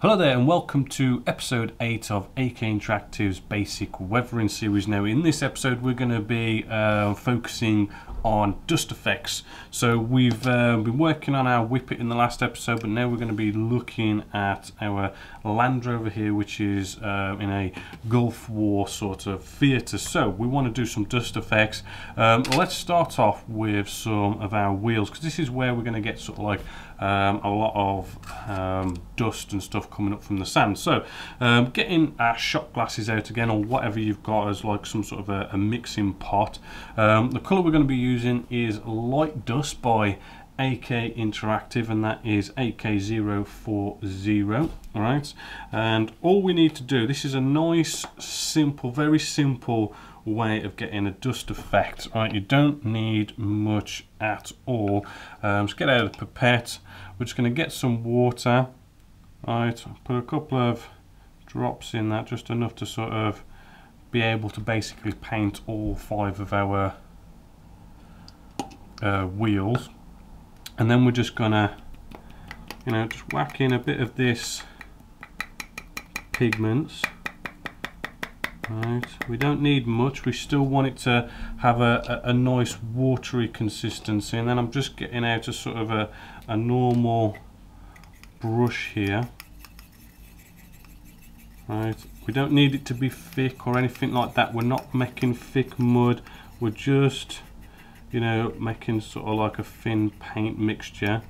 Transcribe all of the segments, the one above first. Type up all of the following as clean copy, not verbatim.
Hello there and welcome to episode 8 of AK Interactive's basic weathering series. Now in this episode we're going to be focusing on dust effects. So we've been working on our Whippet in the last episode, but now we're going to be looking at our Land Rover here, which is in a Gulf War sort of theatre. So we want to do some dust effects. Let's start off with some of our wheels, because this is where we're going to get sort of like a lot of dust and stuff coming up from the sand. So getting our shot glasses out again, or whatever you've got as like some sort of a mixing pot. The colour we're going to be using is Light Dust by AK Interactive, and that is AK040. Alright, and all we need to do, this is a nice simple, very simple way of getting a dust effect. Right, you don't need much at all. Let's get out of the pipette. We're just going to get some water. Right, put a couple of drops in that, just enough to sort of be able to basically paint all 5 of our wheels. And then we're just gonna, just whack in a bit of this pigments. Right, we don't need much, we still want it to have a nice watery consistency. And then I'm just getting out a sort of a normal brush here. Right, we don't need it to be thick or anything like that. We're not making thick mud, we're just making sort of like a thin paint mixture.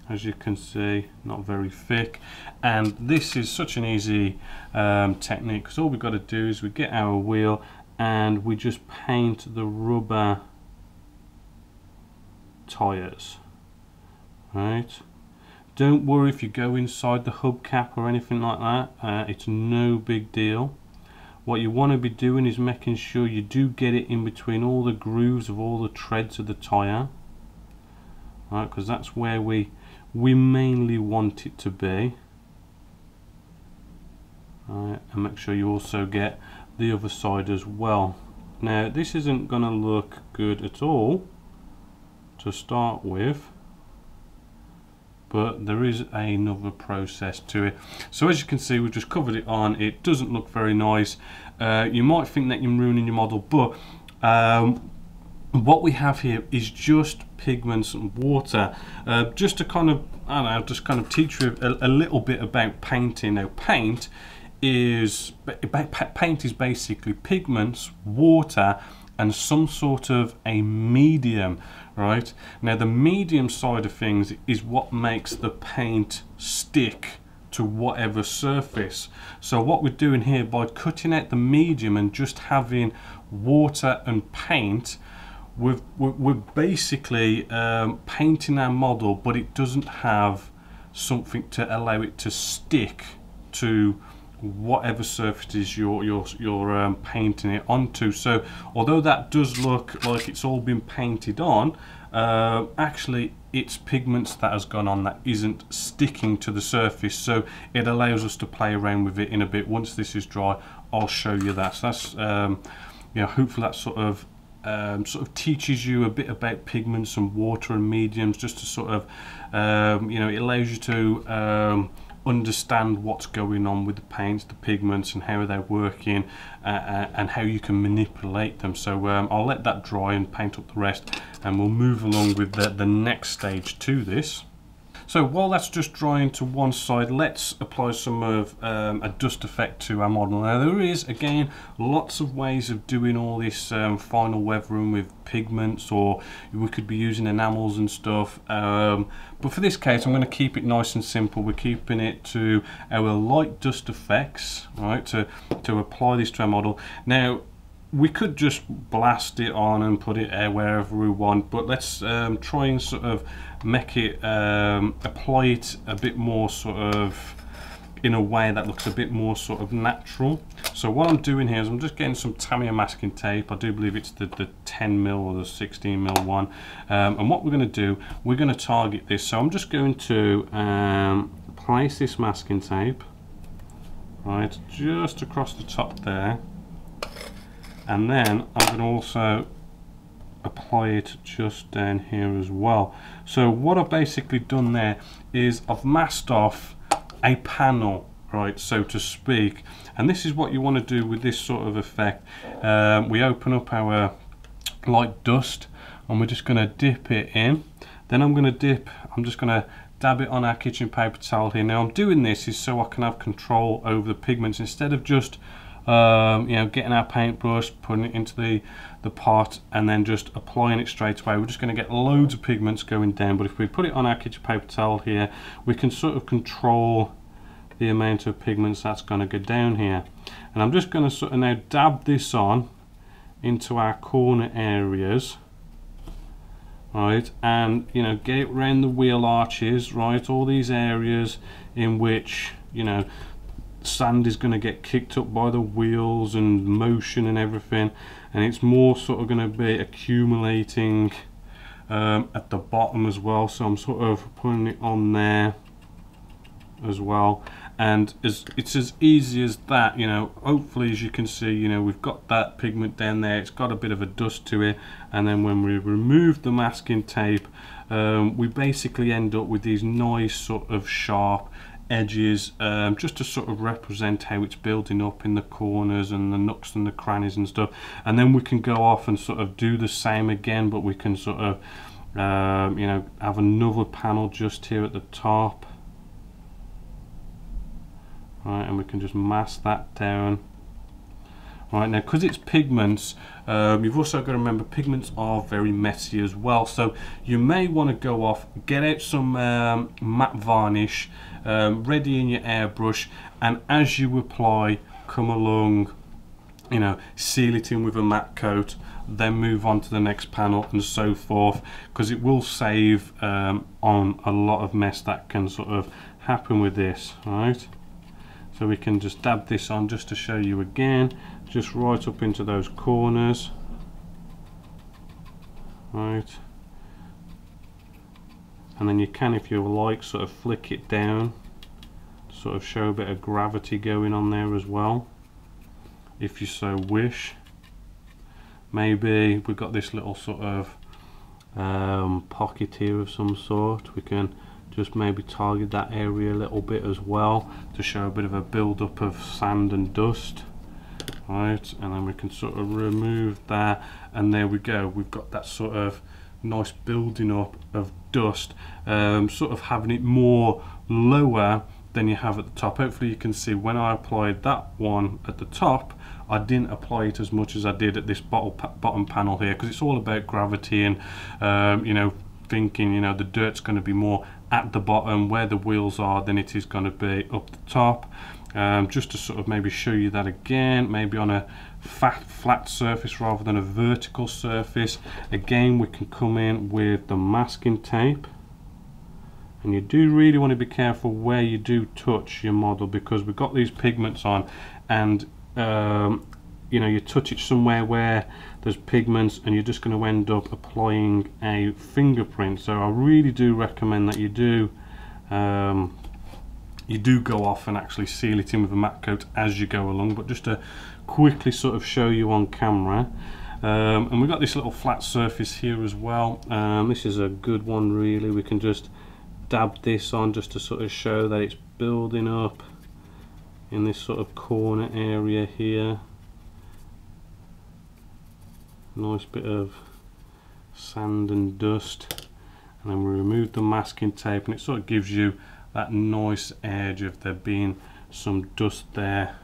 As you can see, not very thick. And this is such an easy technique, because all we've got to do is we get our wheel and we just paint the rubber tires. Right, don't worry if you go inside the hubcap or anything like that, it's no big deal. What you want to be doing is making sure you do get it in between all the grooves of all the treads of the tyre, right, because that's where we mainly want it to be. Right, and make sure you also get the other side as well. Now this isn't going to look good at all to start with, but there is another process to it. So as you can see, we've just covered it on. It doesn't look very nice. You might think that you're ruining your model, but what we have here is just pigments and water, just to kind of, just kind of teach you a little bit about painting. Now paint is basically pigments, water, and some sort of a medium. Right, now the medium side of things is what makes the paint stick to whatever surface. So what we're doing here, by cutting out the medium and just having water and paint, we're basically painting our model, but it doesn't have something to allow it to stick to whatever surfaces you're painting it onto. So although that does look like it's all been painted on, actually it's pigments that has gone on that isn't sticking to the surface, so it allows us to play around with it in a bit. Once this is dry, I'll show you that. So that's hopefully that sort of teaches you a bit about pigments and water and mediums, just to sort of it allows you to understand what's going on with the paints, the pigments, and how they're working, and how you can manipulate them. So I'll let that dry and paint up the rest, and we'll move along with the next stage to this. So while that's just drying to one side, let's apply some of a dust effect to our model. Now there is, again, lots of ways of doing all this final weathering with pigments, or we could be using enamels and stuff. But for this case, I'm going to keep it nice and simple. We're keeping it to our light dust effects, right, to apply this to our model. Now, we could just blast it on and put it wherever we want, but let's try and sort of make it, apply it a bit more sort of in a way that looks a bit more sort of natural. So what I'm doing here is I'm just getting some Tamiya masking tape. I do believe it's the 10mm or the 16mm one. And what we're going to do, we're going to target this. So I'm just going to place this masking tape right just across the top there, and then I'm going to also apply it just down here as well. So what I've basically done there is I've masked off a panel, right, so to speak, and this is what you want to do with this sort of effect. We open up our light dust and we're just going to dip it in. Then I'm just going to dab it on our kitchen paper towel here. Now I'm doing this is so I can have control over the pigments instead of just you know, getting our paintbrush, putting it into the pot and then just applying it straight away. We're just going to get loads of pigments going down, but if we put it on our kitchen paper towel here, we can sort of control the amount of pigments that's going to go down here. And I'm just going to sort of now dab this on into our corner areas, right, and you know, get it around the wheel arches, right, all these areas in which, you know, sand is going to get kicked up by the wheels and motion and everything, and it's more sort of going to be accumulating at the bottom as well. So I'm sort of putting it on there as well, and it's as easy as that, you know. Hopefully, as you can see, you know, we've got that pigment down there, it's got a bit of a dust to it, and then when we remove the masking tape, we basically end up with these nice sort of sharp edges, just to sort of represent how it's building up in the corners and the nooks and the crannies and stuff. And then we can go off and sort of do the same again, but we can sort of you know, have another panel just here at the top, right, and we can just mask that down. Right, now because it's pigments, you've also got to remember pigments are very messy as well, so you may want to go off, get out some matte varnish ready in your airbrush, and as you apply, come along, you know, seal it in with a matte coat, then move on to the next panel and so forth, because it will save on a lot of mess that can sort of happen with this, right? So we can just dab this on just to show you again, just right up into those corners, right, and then you can, if you like, sort of flick it down to sort of show a bit of gravity going on there as well, if you so wish. Maybe we've got this little sort of pocket here of some sort, we can just maybe target that area a little bit as well to show a bit of a build-up of sand and dust, right, and then we can sort of remove that, and there we go, we've got that sort of nice building up of dust, sort of having it more lower than you have at the top. Hopefully you can see when I applied that one at the top, I didn't apply it as much as I did at this bottom panel here, because it's all about gravity and you know, thinking, you know, the dirt's going to be more at the bottom where the wheels are than it is going to be up the top. Just to sort of maybe show you that again, maybe on a flat surface rather than a vertical surface. Again, we can come in with the masking tape, and you do really want to be careful where you do touch your model, because we've got these pigments on, and you know, you touch it somewhere where there's pigments and you're just going to end up applying a fingerprint. So I really do recommend that you do go off and actually seal it in with a matte coat as you go along. But just to quickly sort of show you on camera, and we've got this little flat surface here as well. This is a good one really. We can just dab this on just to sort of show that it's building up in this sort of corner area here. Nice bit of sand and dust, and then we remove the masking tape, and it sort of gives you that nice edge of there being some dust there,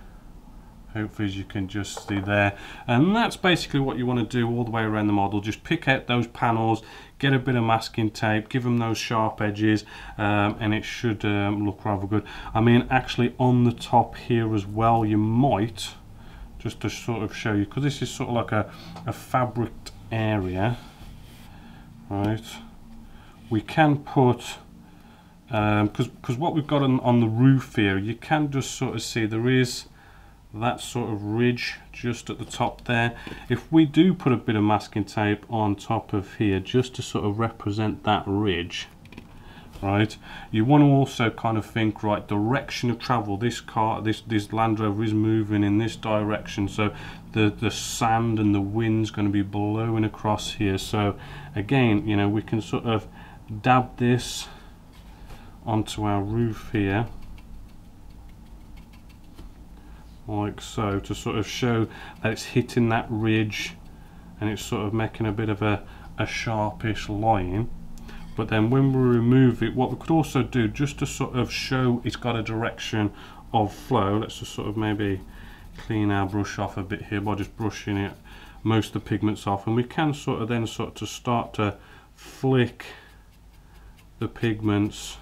hopefully, as you can just see there. And that's basically what you want to do all the way around the model. Just pick out those panels, get a bit of masking tape, give them those sharp edges, and it should look rather good. I mean, actually on the top here as well, you might, just to sort of show you, because this is sort of like a fabric area, right, we can put because what we've got on the roof here, you can just sort of see there is that sort of ridge just at the top there. If we do put a bit of masking tape on top of here just to sort of represent that ridge, right, you want to also kind of think, right, direction of travel. This car, this Land Rover is moving in this direction, so the sand and the wind's going to be blowing across here. So again, you know, we can sort of dab this onto our roof here like so, to sort of show that it's hitting that ridge and it's sort of making a bit of a sharpish line. But then when we remove it, what we could also do, just to sort of show it's got a direction of flow, let's just sort of maybe clean our brush off a bit here by just brushing it, most of the pigments off, and we can sort of then sort of start to flick the pigments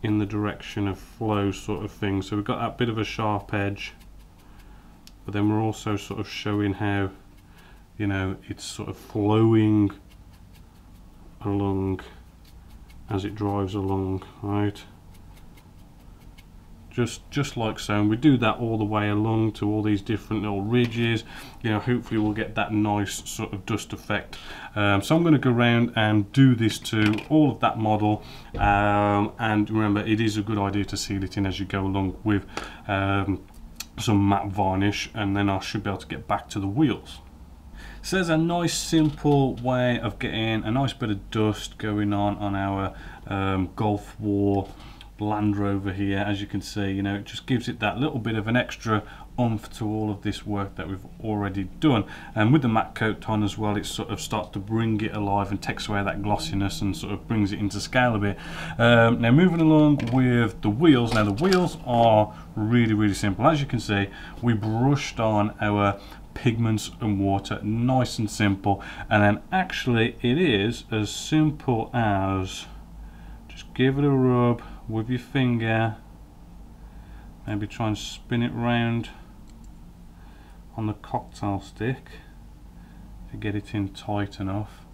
in the direction of flow sort of thing. So we've got that bit of a sharp edge, but then we're also sort of showing how, you know, it's sort of flowing along as it drives along, right? Just like so, and we do that all the way along to all these different little ridges. You know, hopefully we'll get that nice sort of dust effect. So I'm going to go around and do this to all of that model, and remember, it is a good idea to seal it in as you go along with some matte varnish, and then I should be able to get back to the wheels. So there's a nice simple way of getting a nice bit of dust going on our Gulf War Land Rover here. As you can see, you know, it just gives it that little bit of an extra oomph to all of this work that we've already done. And with the matte coat on as well, it sort of starts to bring it alive and takes away that glossiness and sort of brings it into scale a bit. Now moving along with the wheels. Now the wheels are really simple. As you can see, we brushed on our pigments and water, nice and simple. And then actually it is as simple as just give it a rub with your finger, maybe try and spin it round on the cocktail stick to get it in tight enough,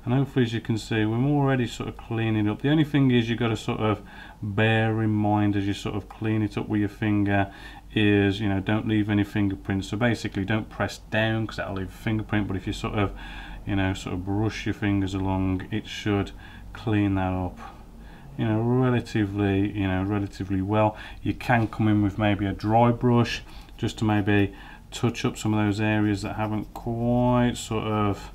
and hopefully, as you can see, we're already sort of cleaning up. The only thing is you've got to sort of bear in mind as you sort of clean it up with your finger is, you know, don't leave any fingerprints. So basically don't press down because that'll leave a fingerprint, but if you sort of, you know, sort of brush your fingers along, it should clean that up, you know, relatively well. You can come in with maybe a dry brush just to maybe touch up some of those areas that haven't quite sort of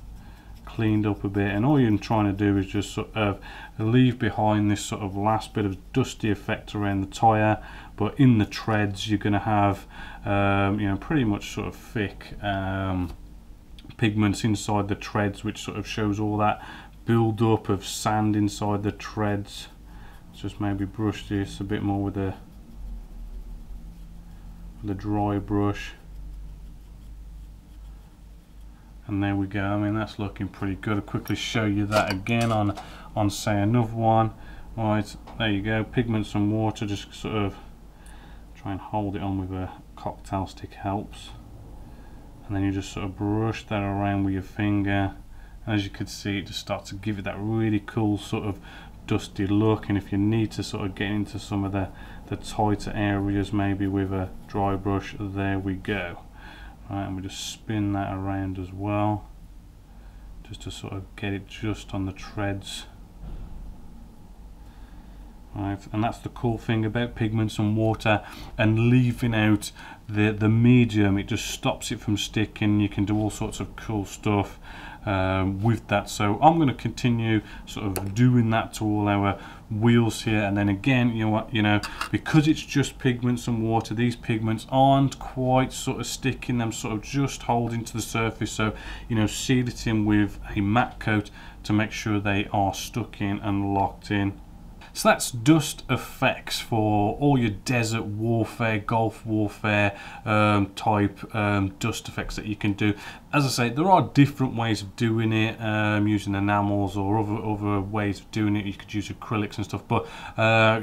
cleaned up a bit, and all you're trying to do is just sort of leave behind this sort of last bit of dusty effect around the tyre. But in the treads you're going to have you know, pretty much sort of thick pigments inside the treads, which sort of shows all that build up of sand inside the treads. Just maybe brush this a bit more with the dry brush, and there we go. I mean, that's looking pretty good. I'll quickly show you that again on say another one. Right, there you go, pigments and water. Just sort of try and hold it on with a cocktail stick helps, and then you just sort of brush that around with your finger, and as you can see, it just starts to give it that really cool sort of dusty look. And if you need to sort of get into some of the tighter areas, maybe with a dry brush, there we go. Right, and we just spin that around as well, just to sort of get it just on the treads. Right, and that's the cool thing about pigments and water and leaving out the medium. It just stops it from sticking. You can do all sorts of cool stuff with that. So I'm going to continue sort of doing that to all our wheels here, and then again, you know what, you know, because it's just pigments and water, these pigments aren't quite sort of sticking, them sort of just holding to the surface. So, you know, seal it in with a matte coat to make sure they are stuck in and locked in. So that's dust effects for all your desert warfare, Gulf warfare type dust effects that you can do. as I say, there are different ways of doing it, using enamels or other ways of doing it. You could use acrylics and stuff, but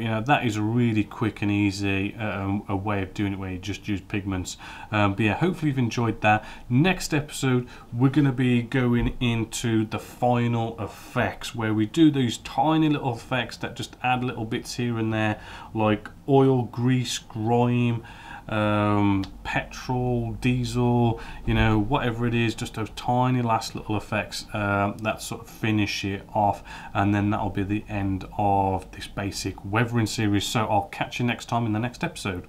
you know, that is a really quick and easy a way of doing it where you just use pigments. But yeah, hopefully you've enjoyed that. Next episode, we're going to be going into the final effects, where we do these tiny little effects that just add little bits here and there, like oil, grease, grime, petrol, diesel, you know, whatever it is, just those tiny last little effects that sort of finish it off, and then that'll be the end of this basic weathering series. So I'll catch you next time in the next episode.